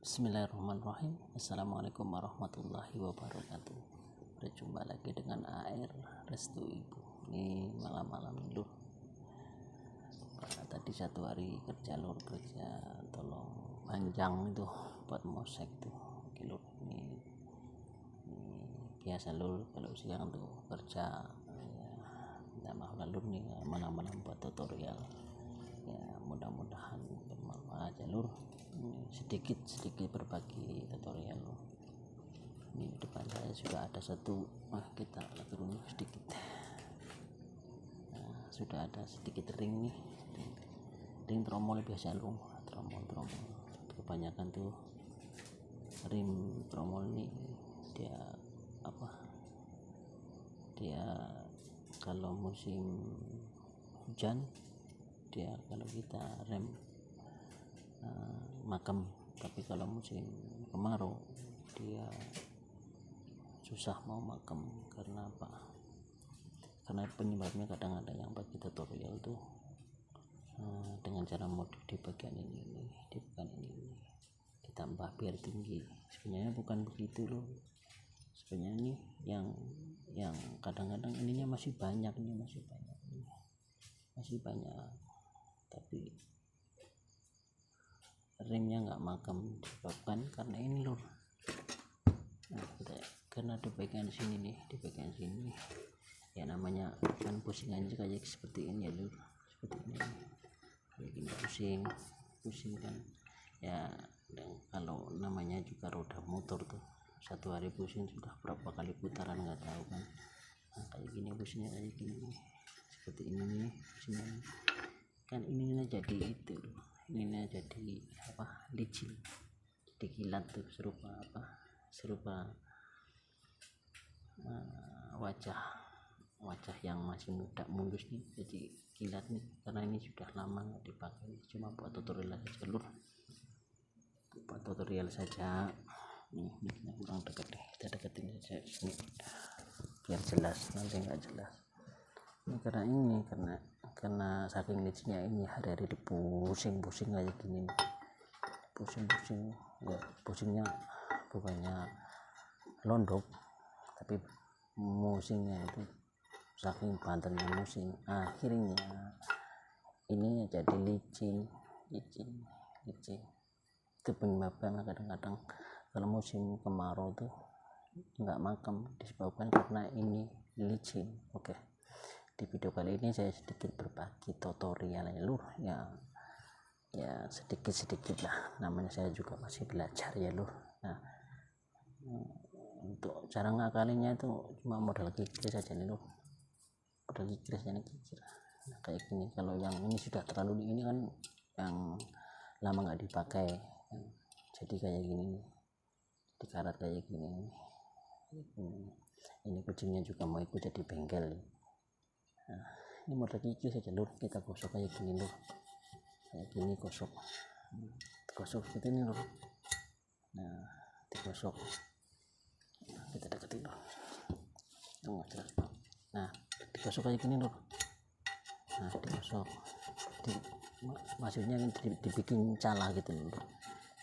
Bismillahirrahmanirrahim. Assalamualaikum warahmatullahi wabarakatuh. Berjumpa lagi dengan AR Restu Ibu. Ini malam-malam dulu. Tadi satu hari kerja tolong panjang itu buat mosek tuh kilo ini biasa lur kalau siang tuh kerja ya, minta maaf lur nih malam-malam buat tutorial ya, mudah-mudahan bermanfaat ya lur. Sedikit berbagi tutorial. Ini di depan saya sudah ada satu, kita turun sedikit. Sudah ada sedikit ring nih, ring tromol biasa lur, tromol kebanyakan tuh ring tromol nih dia kalau musim hujan dia kalau kita rem makem, tapi kalau musim kemarau dia susah mau makem. Karena apa? Karena penyebabnya kadang ada yang bagi tutorial tuh dengan cara modif di bagian ini ditambah biar tinggi. Sebenarnya bukan begitu loh. Sebenarnya ini yang kadang-kadang ininya masih banyak, tapi remnya nggak makem disebabkan karena ini lur. Karena di bagian sini ya namanya kan pusingan kayak seperti ini ya lur, seperti ini kayak gini, pusing kan ya. Dan kalau namanya juga roda motor tuh satu hari pusing sudah berapa kali putaran nggak tahu kan. Kayak gini pusingnya kayak gini seperti ini nih pusingnya kan. Ininya jadi itu loh, ininya jadi licin, jadi kilat tuh serupa wajah yang masih muda mulus nih, jadi kilat nih karena ini sudah lama nggak dipakai. Cuma buat tutorial saja nih kurang dekat deh, kita deketin saja sini biar jelas, nanti nggak jelas. Ini karena saking licinnya ini hari-hari pusing kayak gini, ya pusingnya bukannya londok tapi musingnya itu saking banternya musing, akhirnya ini jadi licin. Itu penyebabnya kadang-kadang kalau musim kemarau tuh nggak makem disebabkan karena ini licin. Oke, di video kali ini saya sedikit berbagi tutorial ya lur, ya sedikit lah, namanya saya juga masih belajar ya lur. Nah, untuk cara ngakalinya itu cuma modal kikir saja nih lur, modal kikir saja nih. Nah, kayak gini. Kalau yang ini sudah terlalu ini kan yang lama nggak dipakai, jadi kayak gini, dikarat kayak gini. Ini kucingnya juga mau ikut jadi bengkel. Nah, ini modal kikir saja lur, kita gosok kayak gini lur, kayak gini gosok seperti ini lur. Nah, digosok, kita deketin lur. Jelas. Nah, digosok kayak gini lur. Nah, digosok maksudnya dibikin cala gitu lur,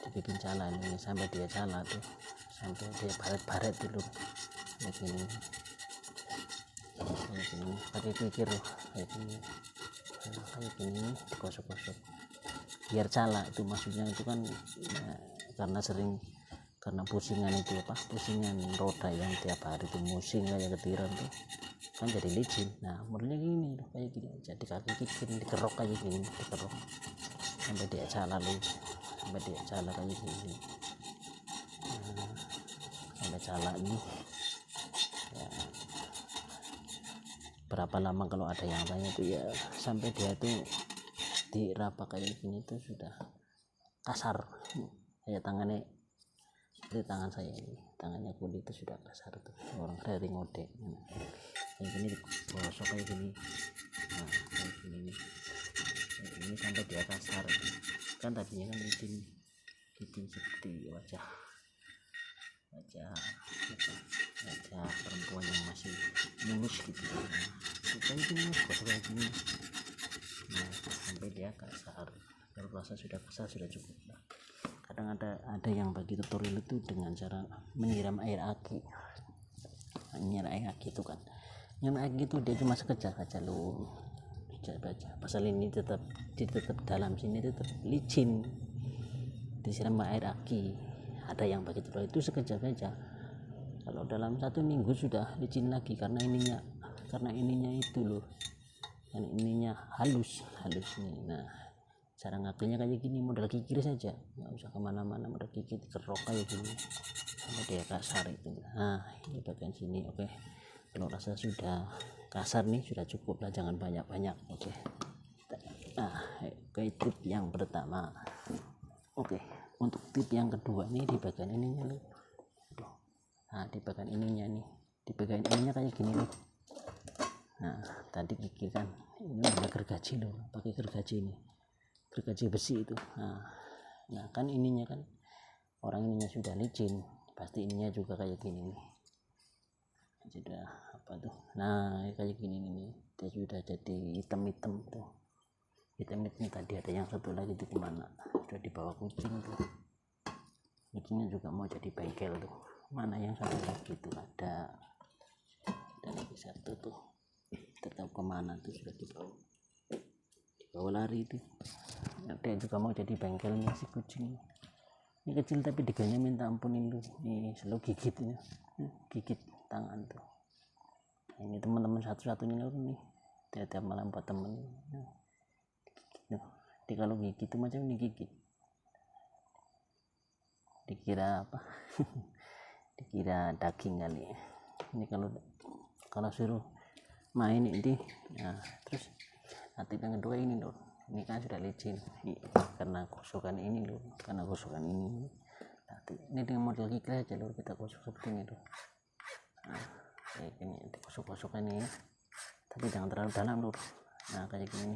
dibikin cala ini sampai dia cala tuh, sampai dia baret dulu kayak gini pakai kikir loh, kayak gini digosok biar cala. Itu maksudnya itu kan ya, karena pusingan roda yang tiap hari itu musing kayak ketiran tuh kan jadi licin. Nah, modelnya gini loh, kayak gini, jadi kaki kikir dikerok kayak gini, sampai dia cala loh, sampai dia cala kayak gini. Nah, sampai cala ini ya, berapa lama kalau ada yang tanya tuh ya, sampai dia tuh diraba kayak gini tuh sudah kasar kayak tangannya, seperti tangan saya ini, tangannya kulit itu sudah kasar tuh, orang dari ngode kayak gini digosok kayak gini. Nah, kayak gini sampai dia kasar kan. Tadinya kan licin seperti wajah perempuan yang masih mulus gitu. Nah, kayak gini gosok kayak gini. Nah, sampai dia kasar. Kalau rasa sudah kasar sudah cukup. Nah, kadang ada yang bagi tutorial itu dengan cara menyiram air aki. Menyiram air aki itu kan, yang aki itu dia cuma sekejap aja lo baca pasal ini tetap dalam sini tetap licin, disiram air aki. Ada yang bagi tutorial itu sekejap aja, kalau dalam 1 minggu sudah licin lagi karena ininya itu loh, dan ininya halus nih. Nah, cara ngakunya kayak gini, modal kikir saja, nggak usah kemana-mana, modal kikir kerok kayak gini sampai dia kasar itu. Nah, ini bagian sini. Oke, kalau rasa sudah kasar nih sudah cukup lah, jangan banyak-banyak. Oke. Nah, tip yang pertama. Oke, untuk tip yang kedua nih di bagian ininya loh. Nah, di bagian ininya nih, di bagian ininya kayak gini loh. Nah, tadi kikir kan ini ada gergaji loh, pakai gergaji ini, gergaji besi itu. Nah kan ininya kan, orang ininya sudah licin, pasti ininya juga kayak gini nih, sudah apa tuh, nah kayak gini nih, dia sudah jadi hitam-hitam tuh, hitam-hitam. Tadi ada yang satu lagi itu kemana, sudah dibawa kucing tuh, kucingnya juga mau jadi bengkel tuh. Mana yang satu lagi tuh, ada lagi satu tuh, tetap kemana tuh, sudah dibawa lari itu. Dia juga mau jadi bengkelnya si kucing ini, kecil tapi diganya minta ampunin lu nih, selalu gigit ini, gigit tangan tuh. Nah, ini teman-teman satu-satunya nih, tiap malam buat temen gigit tuh. Jadi kalau gigit tuh macam ini gigit, dikira apa dikira daging kali. Ini kalau suruh main ini, nah terus nanti yang kedua ini loh, ini kan sudah licin karena gosokan ini loh, nanti ini dengan model kikir aja loh, kita gosok seperti ini loh. Nah, kayak gini digosok-gosok ini, tapi jangan terlalu dalam loh. Nah kayak gini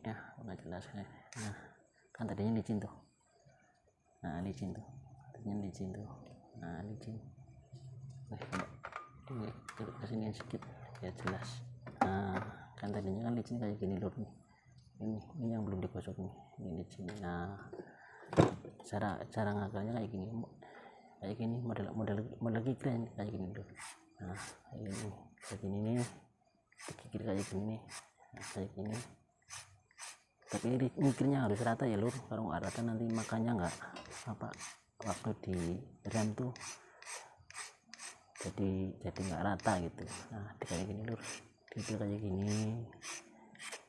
ya, nggak jelas ya. Nah kan tadinya licin tuh, nah licin tuh. Nah licin, ini kesini sedikit ya jelas. Nah kan tadinya kan licin kayak gini loh nih, ini yang belum digosok nih, ini licin. Nah cara ngakalnya kayak gini model kikir kayak gini loh. Nah kayak gini nih, kikir kayak gini nih, nah, kayak gini. Tapi mikirnya harus rata ya lur, kalau nggak rata nanti makannya nggak apa, waktu di rem tuh jadi nggak rata gitu. Nah kayak gini lur, kikir kayak gini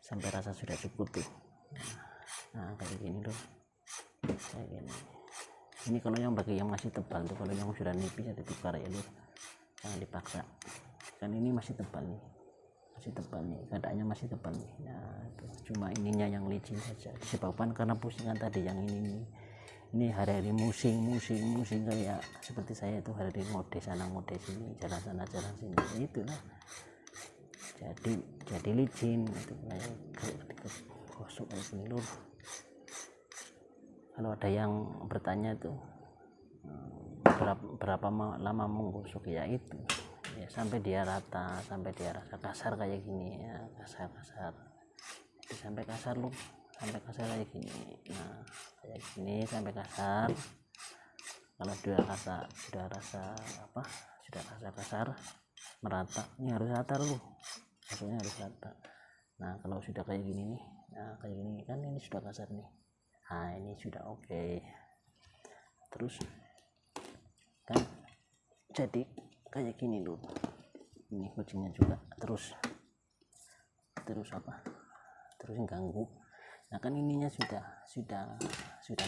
sampai rasa sudah cukup tuh. Nah kayak gini lur, kayak gini. Ini kalau yang bagi yang masih tebal tuh, kalau yang sudah nipis ya ditukar ya lur, jangan dipaksa, kan ini masih tebal nih, keadaannya masih tebal nih. Nah cuma ininya yang licin saja, disebabkan karena pusingan tadi yang ini hari-hari musing kayak seperti saya itu, hari-hari ngode sana ngode sini, jalan sana jalan sini, ya itulah jadi licin itu, kayak gosok kayak gini lur. Kalau ada yang bertanya tuh berapa lama menggosok, ya itu ya sampai dia rata, sampai dia rasa kasar kayak gini ya, kasar sampai kasar lu, sampai kasar kayak gini. Nah kayak gini sampai kasar. Kalau sudah rasa kasar merata, ini harus rata lu, maksudnya harus rata. Nah kalau sudah kayak gini nih, nah kayak gini kan ini sudah kasar nih, nah ini sudah oke. Terus kan jadi kayak gini loh, ini kucingnya juga terus ganggu. Nah kan ininya sudah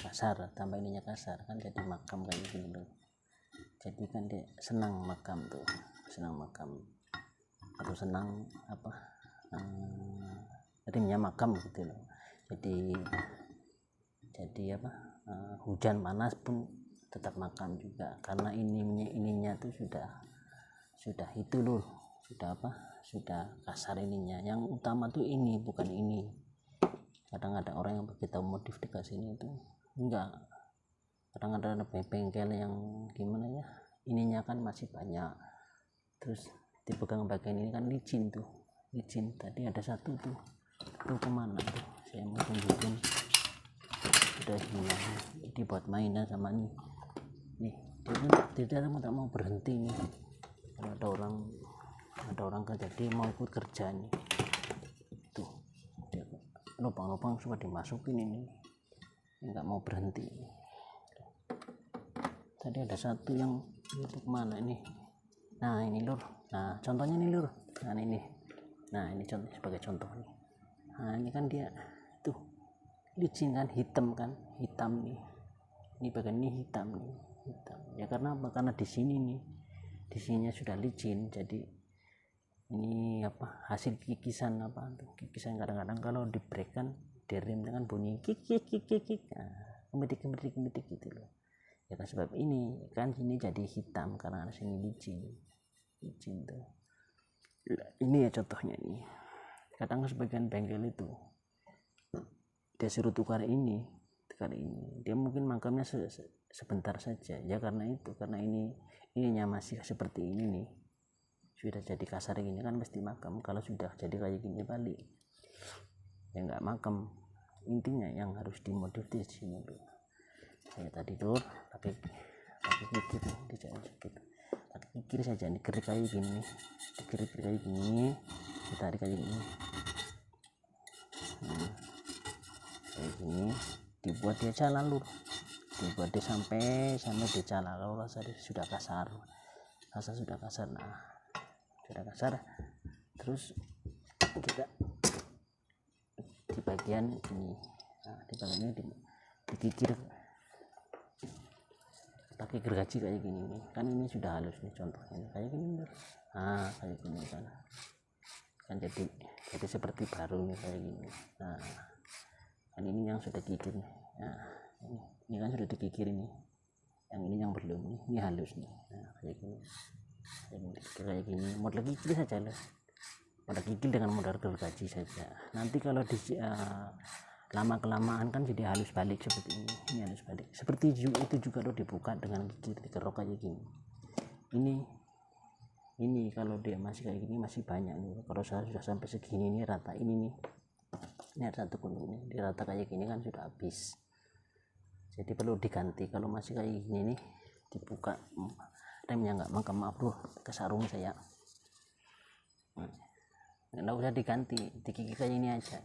kasar, tambah ininya kasar kan jadi makam kayak gini loh. Jadi kan dia senang makam atau senang apa, rimnya makam gitu loh. Jadi apa, hujan panas pun tetap makam juga, karena ininya tuh sudah itu loh, sudah kasar ininya. Yang utama tuh ini, bukan ini. Kadang ada orang yang begitu modif dikasih ini itu enggak, kadang ada bengkel yang gimana ya, ininya kan masih banyak, terus dipegang bagian ini kan licin. Tadi ada satu tuh kemana tuh, saya mau tunjukin. sudah hilang, dibuat mainan sama nih dia tak mau berhenti nih. Kalau ada orang kerja, dia mau ikut kerja nih, tuh lubang-lubang sudah dimasukin ini nggak mau berhenti. Tadi ada satu yang itu kemana ini, nah ini lur, nah contohnya nih lur, nah ini contoh sebagai contoh nih. Nah ini kan dia tuh licin kan, hitam nih, ini bagian ini hitam ya. Karena apa? Karena di sininya sudah licin, jadi ini apa, hasil kikisan kikisan. Kadang-kadang kalau di brake kan direm dengan bunyi kik, nah, kemetik gitu loh ya kan. Sebab ini kan sini jadi hitam karena sini licin tuh. Ini ya contohnya ini. Kadang sebagian bengkel itu dia suruh tukar ini, dia mungkin makamnya sebentar saja ya, karena ininya masih seperti ini nih, sudah jadi kasar gini kan mesti makam. Kalau sudah jadi kayak gini balik ya nggak makam. Intinya yang harus dimodif di sini tuh kayak tadi tuh, pakai kikir pakai kikir saja nih, kerik kayak gini, dikerik kayak gini, ditarik kayak gini, kayak gini, dibuat dia jalan lur, dibuat dia sampai dia jalan. Kalau rasa sudah kasar, nah sudah kasar, terus kita di bagian ini, nah di bagian ini dikikir pakai gergaji kayak gini nih kan. Ini sudah halus nih contohnya nih, kayak gini nih. Nah kayak gini kan jadi seperti baru nih kayak gini. Nah kan ini yang sudah dikikir nih. Nah ini kan sudah dikikir ini, yang ini yang belum nih, ini halus nih. Nah kayak gini model kikir saja loh, model kikir dengan model gergaji saja. Nanti kalau lama kelamaan kan jadi halus balik seperti ini halus balik seperti itu juga loh, dibuka dengan gigit dikerok kayak gini. Ini kalau dia masih kayak gini masih banyak nih. Kalau saya sudah sampai segini nih, rata ini ada satu kunci nih dirata kayak gini kan sudah habis, jadi perlu diganti. Kalau masih kayak gini nih dibuka remnya nggak maaf bro, kesarung saya. Nggak usah diganti, dikikir kayak ini aja,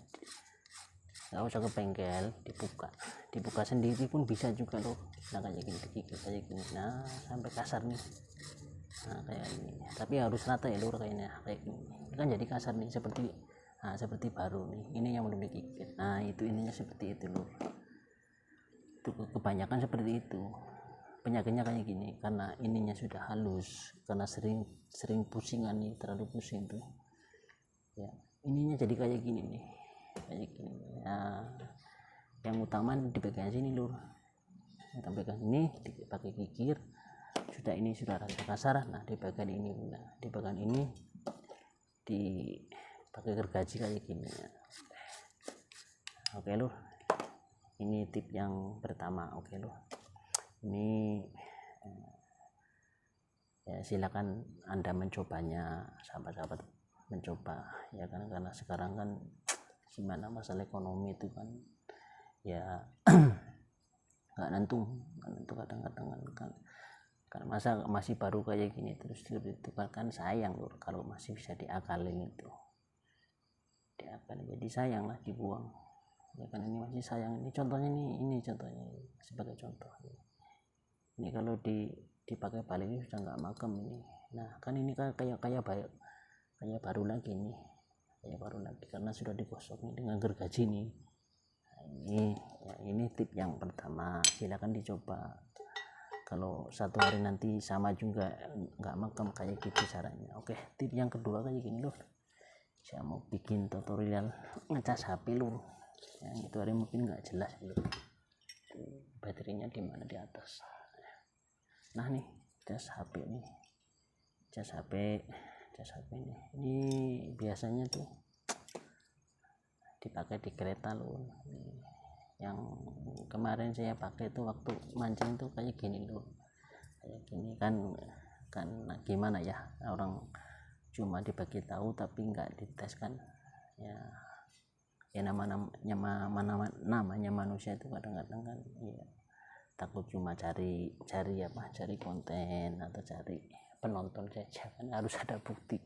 nggak usah ke bengkel, dibuka sendiri pun bisa juga loh. Nah kayak gini, dikikir kayak gini, nah sampai kasar nih. Nah kayak ini, tapi harus rata ya lur, kayaknya kayak gini ini kan jadi kasar nih, seperti baru nih. Ini yang belum dikikir, nah itu ininya seperti itu lur. Itu kebanyakan seperti itu penyakitnya kayak gini, karena ininya sudah halus, karena sering pusingan nih, terlalu pusing tuh ya. Ininya jadi kayak gini nih, kayak gini. Nah yang utama di bagian sini lur, kita bagian ini dipakai kikir, sudah ini sudah rasa kasar. Nah di bagian ini, dipakai gergaji kayak gini ya. Oke lur, ini tip yang pertama. Oke lur, ini ya silakan Anda mencobanya, sahabat-sahabat mencoba ya kan, karena sekarang kan gimana masalah ekonomi itu kan ya nggak nentu kadang-kadang kan masa masih baru kayak gini terus itu kan sayang lur. Kalau masih bisa diakalin itu diakalin, jadi sayang lah dibuang ya kan. Ini masih sayang. Ini contohnya contohnya sebagai contoh ini kalau dipakai balik ini sudah nggak makam ini. Nah kan ini kayak baru lagi nih, kayak baru lagi karena sudah digosok nih dengan gergaji nih. Nah, ini tip yang pertama, silakan dicoba. Kalau satu hari nanti sama juga nggak makam kayak gitu caranya. Oke, tip yang kedua kayak gini loh, saya mau bikin tutorial ngecas HP loh. Yang itu hari mungkin nggak jelas loh, baterainya di mana, di atas. Nah nih cas HP nih, cas HP nih, ini biasanya tuh dipakai di kereta loh. Yang kemarin saya pakai tuh waktu mancing tuh kayak gini loh, kayak gini kan gimana ya, orang cuma dibagi tahu tapi nggak dites kan ya. ya namanya manusia itu kadang-kadang kan ya takut cuma cari konten atau cari penonton saja, kan harus ada bukti.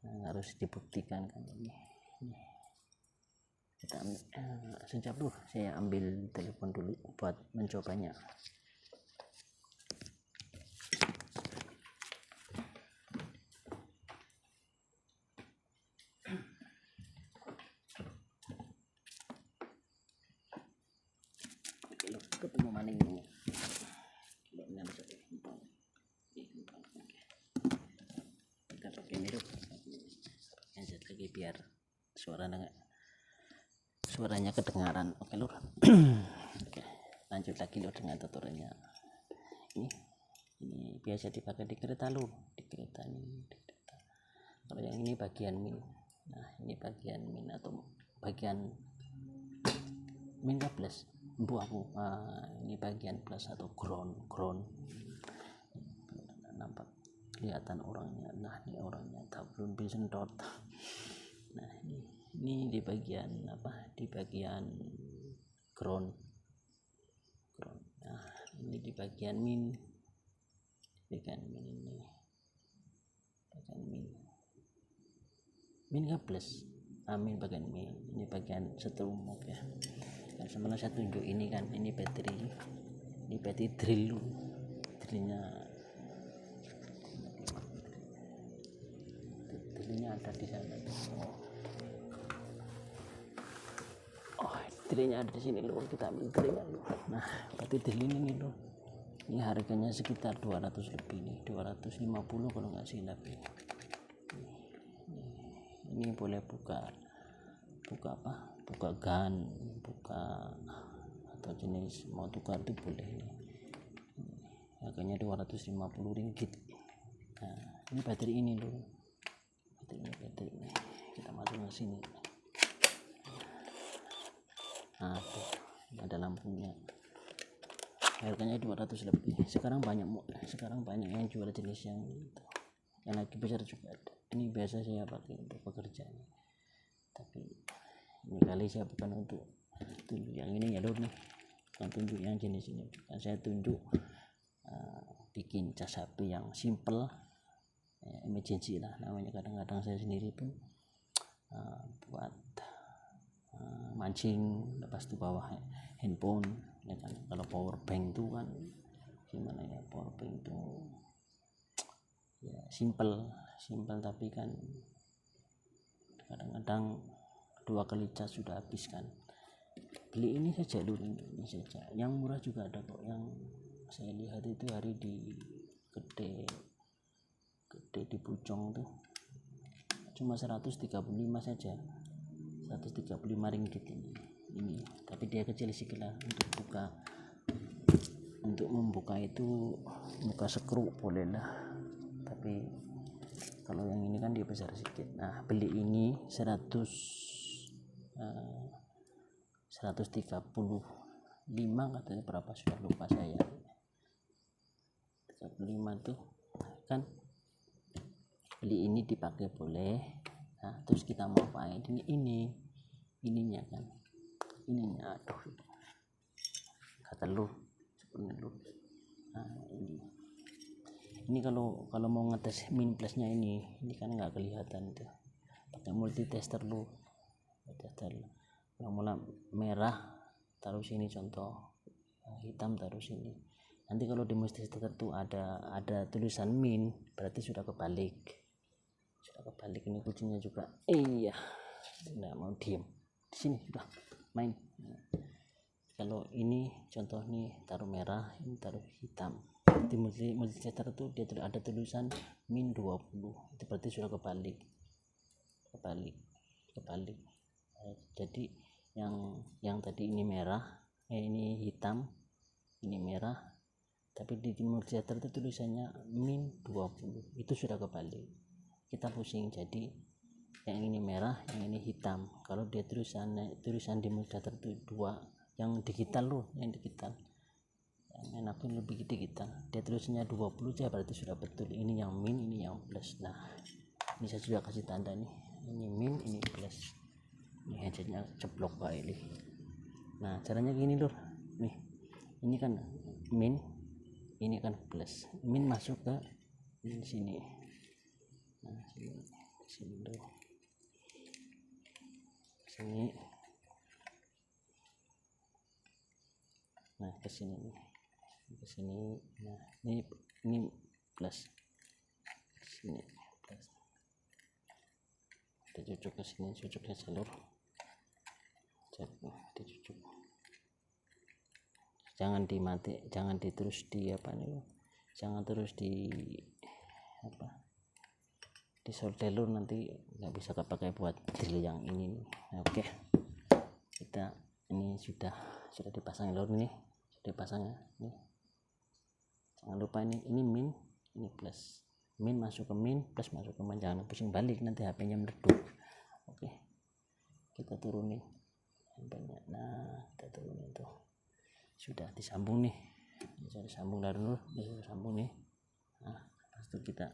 Harus dibuktikan kan ini. Kita sekejap dulu, saya ambil telepon dulu buat mencobanya. Ketemu maning ini. Kita pakai ini dulu. Lanjut lagi biar suaranya kedengaran. Oke lur. Oke, lanjut lagi lur dengan tutorialnya. Ini biasa dipakai di kereta lur, di kereta. Kalau yang ini bagian min. Nah, ini bagian min atau bagian min ke plus. Ini bagian plus atau ground. Nampak kelihatan orangnya. Nah, ini orangnya belum disedot. Nah, ini di bagian di bagian ground. Nah, ini di bagian min. Bagian min ke plus. Min bagian min. Ini bagian setrum ya. Yang sebenarnya saya tunjuk ini kan, ini battery drill. Drillnya ada di sana. Drillnya ada di sini loh, kita ambil drillnya loh. Nah, berarti drill ini loh. Ini harganya sekitar 200 lebih nih, 250 kalau nggak silap. Ini boleh buka gun, atau jenis mau tukar itu boleh. Harganya 250 ringgit. Nah, ini baterai ini loh. Baterai ini kita masuk ke sini. Nah, tuh ada lampunya. Harganya 200 lebih. Sekarang banyak yang jual jenis yang lagi besar juga ada. Ini biasa saya pakai untuk pekerjaan. Tapi ini kali saya bukan untuk tunjuk yang ini ya lur nih, bukan tunjuk yang jenis ini, bukan. Saya tunjuk bikin cas HP yang simple, emergency lah namanya. Kadang-kadang saya sendiri pun buat mancing lepas di bawah handphone ya kan. Kalau power bank tuh kan gimana ya, power bank tuh ya simple tapi kan kadang-kadang 2 kali cas sudah habis kan. Beli ini saja dulu, ini saja. Yang murah juga ada kok. Yang saya lihat itu hari di gede di Pucong tuh cuma 135 saja, 135 ringgit ini. Tapi dia kecil sedikit lah untuk membuka itu, buka skru boleh lah. Tapi kalau yang ini kan dia besar sedikit. Nah, beli ini 135 katanya, berapa sudah lupa saya. 35 tuh kan, beli ini dipakai boleh. Nah, terus kita mau pakai ininya kan, aduh kata lu sebenarnya lu. Nah, ini kalau mau ngetes min plusnya ini kan nggak kelihatan tuh, pakai multitester lu. Yang mulai merah taruh sini, contoh hitam taruh sini. Nanti kalau di multitester tuh ada tulisan min, berarti sudah kebalik. Ini kucingnya juga iya nggak mau diem di sini, sudah main. Kalau ini contoh nih, taruh merah, ini taruh hitam. Di multitester itu dia ada tulisan min 20, itu berarti sudah kebalik. Jadi yang tadi ini merah, ini hitam, ini merah, tapi di multitester itu tulisannya min 20, itu sudah kebalik. Kita pusing, jadi yang ini merah, yang ini hitam. Kalau dia tulisan di multitester itu 2, yang digital loh, yang enak tuh lebih digital. Dia tulisannya 20 aja berarti sudah betul. Ini yang min, ini yang plus. Nah, ini saya sudah kasih tanda nih, ini min, ini plus. Ini headsetnya ceplok Pak ini. Nah caranya gini lur, nih ini kan min, ini kan plus, min masuk ke sini. Nah sini dulu, sini, nah ke sini nih, ke sini. Nah ini plus, sini plus, kita cucuk ke sini, cucuknya jalur, dicucuk, jangan dimati, jangan terus di apa nih, jangan terus di apa, di solder lur, nanti nggak bisa kepakai buat drill yang ini nih. Nah, oke, kita ini sudah dipasang lur, ini sudah dipasang ya. Nih jangan lupa ini min, ini plus, min masuk ke min, plus masuk ke min, jangan pusing balik nanti HP-nya meredup. Oke, kita turunin HP-nya. Nah kita turunin tuh, sudah disambung nih, sudah disambung lur, sudah sambung nih. Nah pas itu kita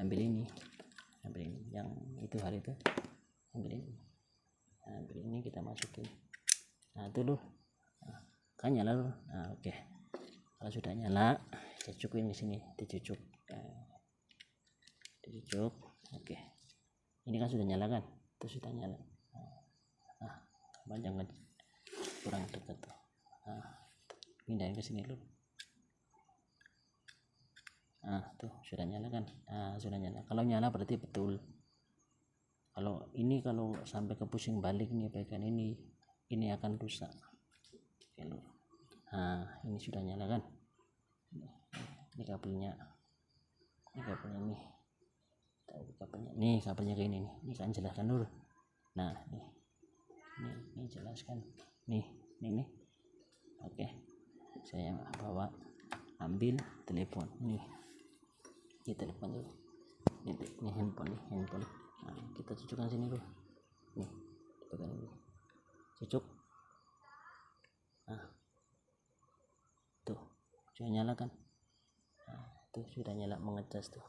ambil ini yang itu hari itu, ambil ini, nah, ambil ini kita masukin. Nah itu lur, nah, kan nyala lur. Nah oke, kalau sudah nyala cucukin di sini, dicucuk, dicucuk. Oke, ini kan sudah nyala kan, itu sudah nyala. Nah jangan kurang dekat tuh. Nah pindahin ke sini lur. Nah tuh sudah nyala kan. Nah sudah nyala, kalau nyala berarti betul. Kalau ini kalau sampai ke pusing balik nih bagian ini akan rusak. Oke lur. Nah ini sudah nyala kan, ini kabelnya, nih kabelnya kayak ini kan jelas kan lur. Nah ini jelas kan, nih oke, saya bawa, ambil telepon nih, ini telepon dulu, ini handphone. Nah, kita cucukkan sini dulu, nih pegang ini, cucuk. Nah tuh sudah nyala kan. Nah tuh sudah nyala, mengecas tuh.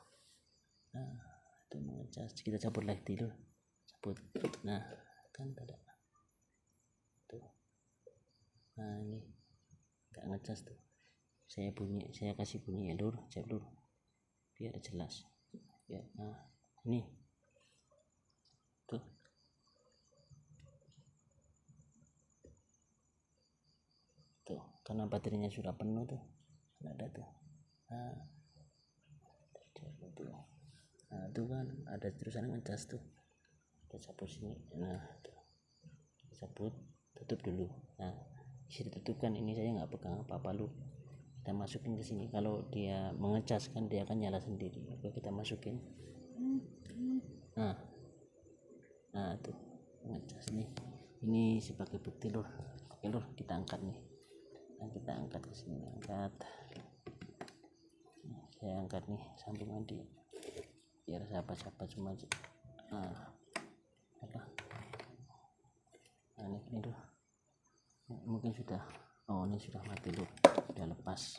Nah itu mengecas, kita cabut lagi dulu, cabut. Nah kan tidak tuh. Nah ini nggak ngecas tuh, saya kasih bunyi ya lur, cek lur biar jelas ya. Nah ini tuh, karena baterainya sudah penuh tuh, ada tuh. Nah tuh kan ada terusan ngecas tuh, kita cabut sini. Nah tuh cabut, tutup dulu. Nah bisa ditutupkan, ini saya nggak pegang apa-apa lur, kita masukin ke sini. Kalau dia mengecas kan dia akan nyala sendiri. Oke, kita masukin. Nah tuh ngecas nih, ini sebagai bukti lur. Oke lur, kita angkat nih. Nah kita angkat ke sini, angkat. Nah, saya angkat nih sambungan di, biar sahabat-sahabat cuma apa. Nah ini lur, mungkin sudah, oh ini sudah mati lur, sudah lepas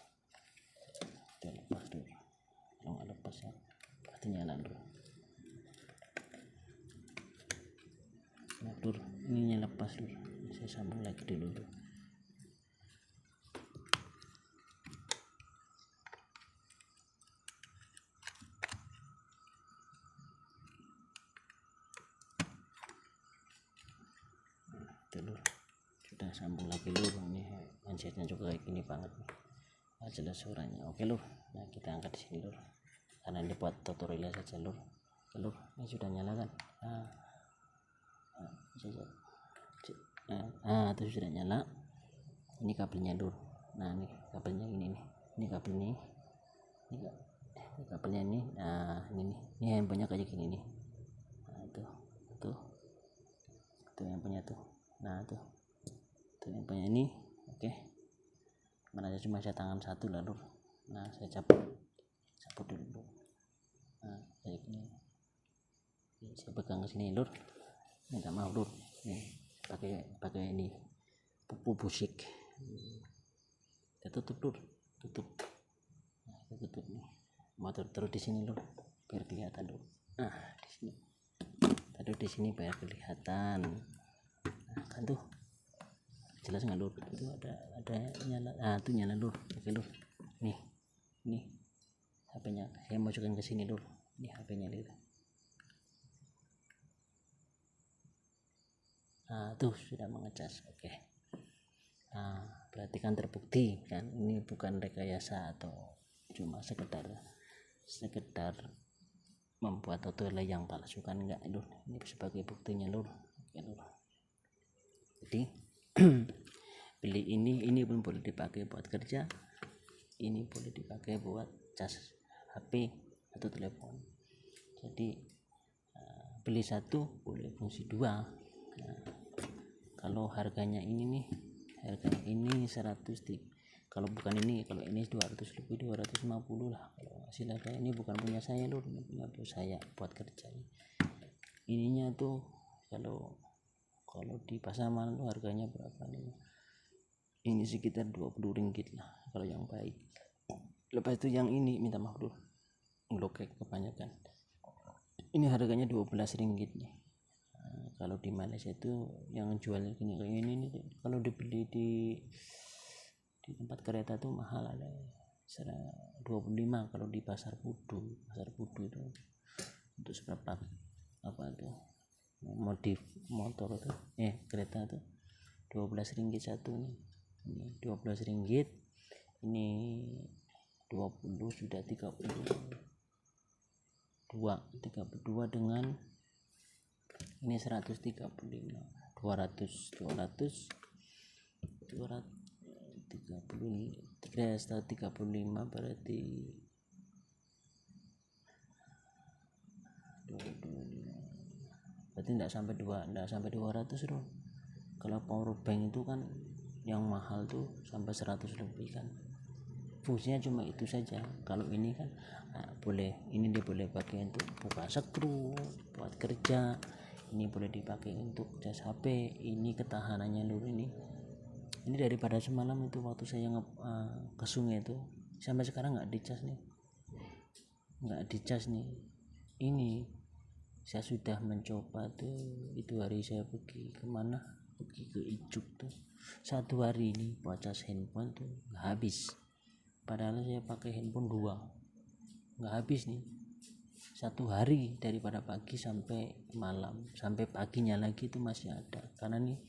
lur. Kalau nggak lepas ya pasti nyala lur. Nah lur, ini lepas lur, saya sambung lagi dulu lur. Lur, sudah sambung lagi lur. Ini handsetnya juga kayak gini banget nih, jelas suaranya. Oke lur, nah kita angkat di sini lur, karena ini buat tutorial saja lur. Lur, ini sudah nyala kan. Itu sudah nyala. Ini kabelnya lur. Nah ini kabelnya ini kabel nih, ini kabelnya ini. Nah ini handphonenya kayak gini nih. Nah tuh handphonenya tuh. Nah tuh handphonenya ini. Oke, mana aja cuma saya tangan satu lah lur. Nah saya cabut dulu. Nah kayak gini, saya pegang ke sini lur. Minta maaf lur, nih pakai ini pupu busik. Kita tutup lur, tutup. Nah kita tutup nih, mau taruh di sini lur biar kelihatan lur. Nah di sini, taruh di sini biar kelihatan. kan tuh jelas nggak lur, itu ada nyala, tuh nyala lur. Oke lur, nih HP-nya saya masukin ke sini lur, ini HP-nya lur. Tuh sudah mengecas. Oke. Berarti kan terbukti kan ini bukan rekayasa atau cuma sekedar membuat tutorial yang palsu kan, enggak lur, ini sebagai buktinya lur. Oke lur, jadi beli ini pun boleh dipakai buat kerja, ini boleh dipakai buat cas HP atau telepon. Jadi beli satu boleh fungsi dua. Kalau harganya ini 100 kalau bukan ini, kalau ini 200 lebih, 250 lah. Kalau hasil harga ini bukan punya saya lur, ini punya bos saya buat kerja. Ininya tuh kalau di pasar malam tuh harganya berapa nih? Ini sekitar 20 ringgit lah kalau yang baik. Lepas itu yang ini minta maaf lur, ngelokek kebanyakan. Ini harganya 12 ringgit nih. Kalau di Malaysia itu yang jual gini kayak ini nih, kalau dibeli di tempat kereta tuh mahal, ada 25. Kalau di pasar Pudu itu untuk seberapa apa tuh modif motor tuh kereta tuh 12 ringgit satu nih. Ini 12 ringgit, ini 20 sudah 32 dengan ini 135, 235 berarti 225, berarti enggak sampai 200 loh. Kalau power bank itu kan yang mahal tuh sampai 100 lebih kan, fungsinya cuma itu saja. Kalau ini kan dia boleh pakai untuk buka skru buat kerja, ini boleh dipakai untuk cas HP. Ini ketahanannya lur, ini daripada semalam itu waktu saya ke sungai itu sampai sekarang nggak dicas nih. Ini saya sudah mencoba tuh, itu hari saya pergi ke Ijuk tuh, 1 hari ini buat cas handphone tuh nggak habis, padahal saya pakai handphone 2, nggak habis nih 1 hari, daripada pagi sampai malam, sampai paginya lagi itu masih ada. Karena nih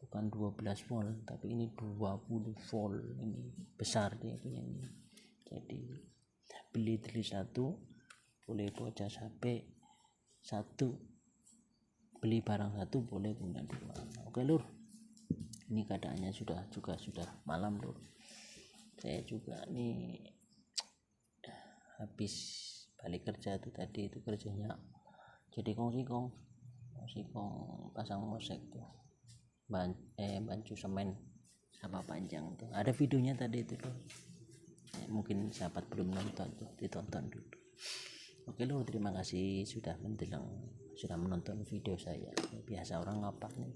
bukan 12 volt tapi ini 20 volt, ini besar dia punya ini. Jadi beli satu boleh buat cas HP satu, beli barang satu boleh punya 2. Oke lur, ini keadaannya sudah malam lur. Saya juga nih habis balik kerja tuh, tadi itu kerjanya jadi kong pasang mosek tuh, bancu semen sama panjang tuh, ada videonya tadi itu tuh. Mungkin sahabat belum nonton tuh, ditonton dulu. Oke lur, terima kasih sudah menonton video saya. Biasa orang ngapak nih,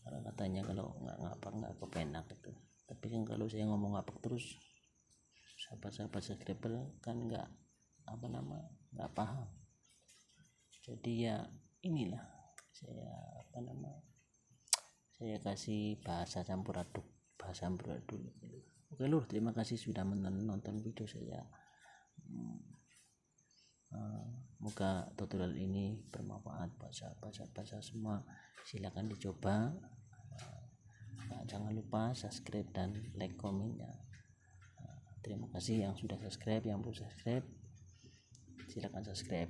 orang katanya kalau nggak ngapak nggak kepenak gitu. Tapi kan kalau saya ngomong ngapak terus, sahabat subscriber kan nggak paham. Jadi ya inilah saya kasih bahasa campur aduk dulu. Oke lur, terima kasih sudah menonton video saya. Moga tutorial ini bermanfaat buat sahabat saya semua. Silakan dicoba. Jangan lupa subscribe dan like komennya. Terima kasih yang sudah subscribe, yang belum subscribe silakan subscribe.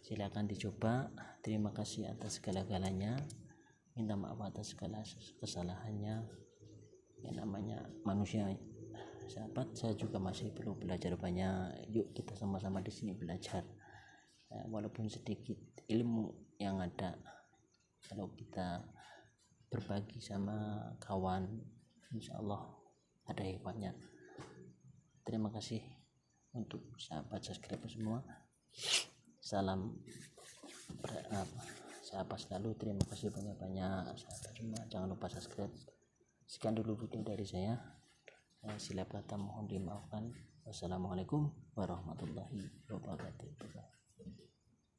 Silakan dicoba. Terima kasih atas segala-galanya. Minta maaf atas segala kesalahannya. Yang namanya manusia sahabat, saya juga masih perlu belajar banyak. Yuk kita sama-sama di sini belajar. Walaupun sedikit ilmu yang ada, kalau kita berbagi sama kawan, insya Allah ada hikmahnya. Terima kasih untuk sahabat subscriber semua. Salam sahabat selalu. Terima kasih banyak-banyak sahabat semua. Jangan lupa subscribe. Sekian dulu video dari saya. Silap kata mohon dimaafkan. Wassalamualaikum warahmatullahi wabarakatuh.